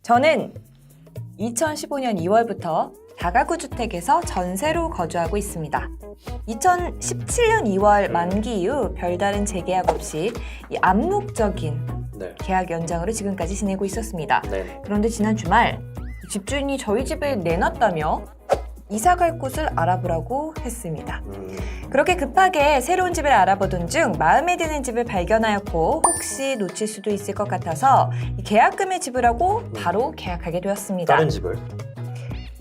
저는 2015년 2월부터 다가구 주택에서 전세로 거주하고 있습니다. 2017년 2월 만기 이후 별다른 재계약 없이 이 암묵적인 네. 계약 연장으로 지금까지 지내고 있었습니다. 네. 그런데 지난 주말 집주인이 저희 집에 내놨다며 이사갈 곳을 알아보라고 했습니다. 그렇게 급하게 새로운 집을 알아보던 중 마음에 드는 집을 발견하였고 혹시 놓칠 수도 있을 것 같아서 계약금을 지불하고 바로 계약하게 되었습니다. 다른 집을?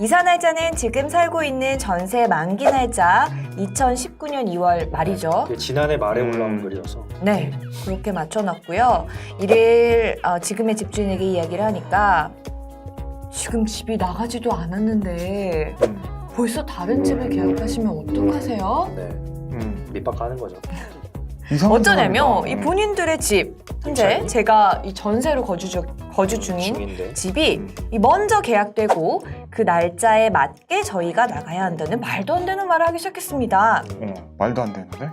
이사 날짜는 지금 살고 있는 전세 만기 날짜 2019년 2월 말이죠. 그 지난해 말에 올라온 글이어서. 네, 그렇게 맞춰놨고요. 이를 지금의 집주인에게 이야기를 하니까 지금 집이 나가지도 않았는데 벌써 다른 집을 계약하시면 어떡하세요? 네. 밑박하는 거죠. 어쩌냐면 이 본인들의 집, 현재 임차인? 제가 이 전세로 거주 중인 중인데. 집이 이 먼저 계약되고 그 날짜에 맞게 저희가 나가야 한다는 말도 안 되는 말을 하기 시작했습니다. 말도 안 되는데?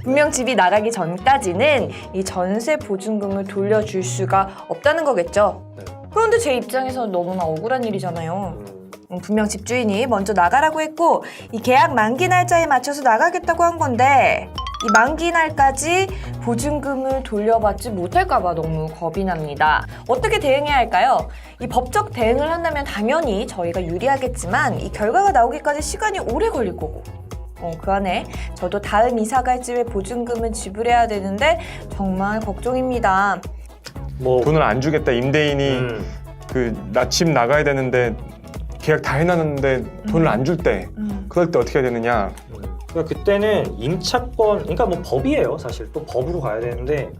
분명 집이 나가기 전까지는 이 전세 보증금을 돌려줄 수가 없다는 거겠죠. 네. 그런데 제 입장에서는 너무나 억울한 일이잖아요. 분명 집주인이 먼저 나가라고 했고 이 계약 만기 날짜에 맞춰서 나가겠다고 한 건데 이 만기 날까지 보증금을 돌려받지 못할까 봐 너무 겁이 납니다. 어떻게 대응해야 할까요? 이 법적 대응을 한다면 당연히 저희가 유리하겠지만 이 결과가 나오기까지 시간이 오래 걸릴 거고 그 안에 저도 다음 이사 갈 집의 보증금을 지불해야 되는데 정말 걱정입니다. 뭐 돈을 안 주겠다. 임대인이 나 집 나가야 되는데 계약 다 해놨는데 돈을 안 줄 때 그럴 때 어떻게 해야 되느냐. 그러니까 그때는 임차권, 그러니까 뭐 법이에요. 사실 또 법으로 가야 되는데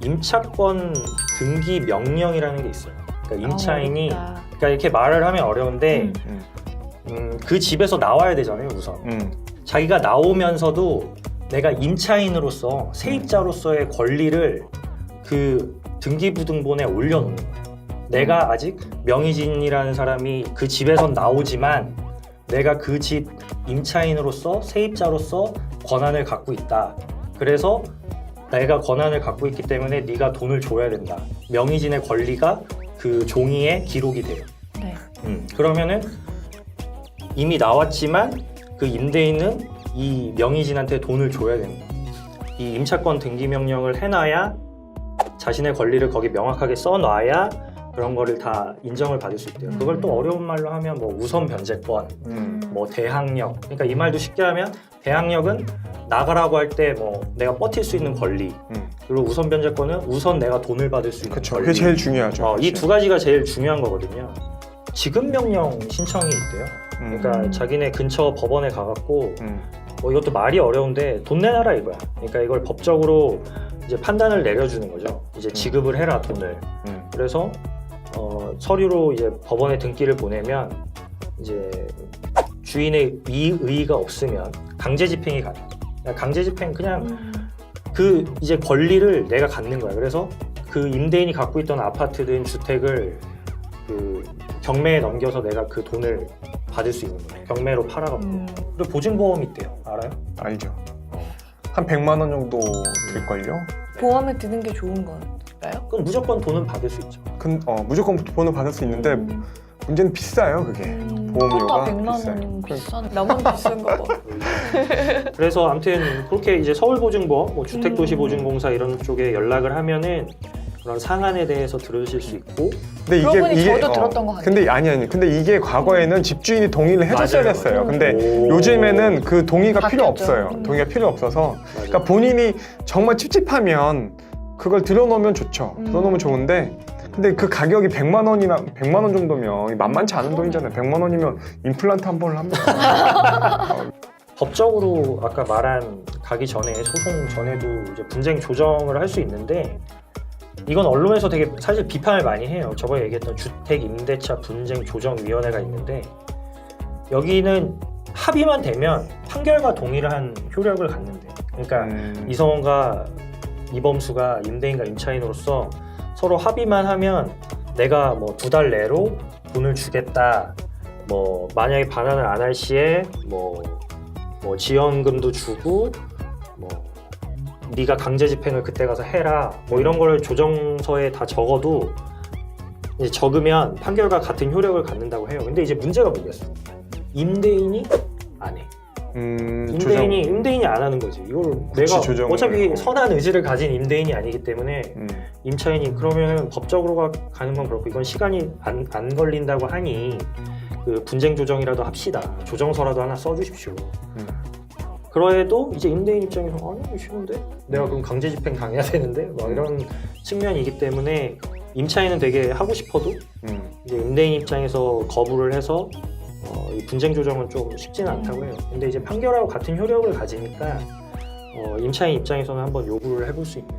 임차권 등기 명령이라는 게 있어요. 그러니까 임차인이 그러니까 이렇게 말을 하면 어려운데 그 집에서 나와야 되잖아요. 우선 자기가 나오면서도 내가 임차인으로서 세입자로서의 권리를 그 등기부등본에 올려놓는 거예요. 내가 아직 명의진이라는 사람이 그 집에선 나오지만 내가 그 집 임차인으로서 세입자로서 권한을 갖고 있다. 그래서 내가 권한을 갖고 있기 때문에 네가 돈을 줘야 된다. 명의진의 권리가 그 종이에 기록이 돼요. 네. 그러면은 이미 나왔지만 그 임대인은 이 명의진한테 돈을 줘야 됩니다. 이 임차권 등기 명령을 해놔야 자신의 권리를 거기 명확하게 써놔야 그런 거를 다 인정을 받을 수 있대요. 그걸 또 어려운 말로 하면 뭐 우선 변제권, 뭐 대항력. 그러니까 이 말도 쉽게 하면 대항력은 나가라고 할 때 뭐 내가 버틸 수 있는 권리. 그리고 우선 변제권은 우선 내가 돈을 받을 수 있는 그쵸. 권리. 그게 제일 중요하죠. 이 두 가지가 제일 중요한 거거든요. 지급 명령 신청이 있대요. 그러니까 자기네 근처 법원에 가갖고 이것도 말이 어려운데 돈 내놔라 이거야. 그러니까 이걸 법적으로 이제 판단을 내려주는 거죠. 이제 지급을 해라 돈을. 그래서 서류로 이제 법원에 등기를 보내면 이제 주인의 이의가 없으면 강제 집행이 가능해요. 강제 집행 그냥 그 이제 권리를 내가 갖는 거야. 그래서 그 임대인이 갖고 있던 아파트든 주택을 그 경매에 넘겨서 내가 그 돈을 받을 수 있는 거예요. 경매로 팔아갖고. 그리고 보증보험이 있대요. 알아요? 알죠. 한 100만 원 정도 될걸요? 보험을 드는 게 좋은 건가요? 그럼 무조건 돈은 받을 수 있죠. 무조건 돈을 받을 수 있는데 문제는 비싸요. 그게 보험료가 100만 비싸요. 원이면 비싼 나만 비싼 거 봐. 그래서 아무튼 그렇게 이제 서울보증보험, 뭐 주택도시보증공사 이런 쪽에 연락을 하면은 그런 상한에 대해서 들으실 수 있고. 근데 그러고 보니 저도 들었던 것 같아요. 근데 아니. 근데 이게 과거에는 집주인이 동의를 해줬어야 맞아요. 됐어요. 근데 오. 요즘에는 그 동의가 필요 바뀌었죠. 없어요. 동의가 필요 없어서. 맞아요. 그러니까 본인이 정말 찝찝하면 그걸 들여놓으면 좋죠. 들여놓으면 좋은데. 근데 그 가격이 100만 원 정도면 만만치 않은 돈이잖아요. 100만 원이면 임플란트 한 번을 합니다. 법적으로 아까 말한 가기 전에 소송 전에도 이제 분쟁 조정을 할 수 있는데 이건 언론에서 되게 사실 비판을 많이 해요. 저번에 얘기했던 주택임대차 분쟁조정위원회가 있는데 여기는 합의만 되면 판결과 동일한 효력을 갖는데 그러니까 이성원과 이범수가 임대인과 임차인으로서 서로 합의만 하면 내가 뭐 2달 내로 돈을 주겠다. 뭐 만약에 반환을 안 할 시에 뭐 지연금도 주고 뭐 네가 강제 집행을 그때 가서 해라. 뭐 이런 거를 조정서에 다 적어도 이제 적으면 판결과 같은 효력을 갖는다고 해요. 근데 이제 문제가 뭐겠어? 임대인이 안 해. 임대인이 안 하는 거지. 이걸 내가 조정을 어차피 하고. 선한 의지를 가진 임대인이 아니기 때문에 임차인이 그러면 법적으로 가는 건 그렇고 이건 시간이 안 걸린다고 하니 그 분쟁 조정이라도 합시다. 조정서라도 하나 써주십시오. 그래도 이제 임대인 입장에서 아니 쉬운데 내가 그럼 강제 집행 당해야 되는데 막 이런 측면이기 때문에 임차인은 되게 하고 싶어도 이제 임대인 입장에서 거부를 해서 이 분쟁 조정은 좀 쉽지는 않다고 해요. 근데 이제 판결하고 같은 효력을 가지니까 임차인 입장에서는 한번 요구를 해볼 수 있는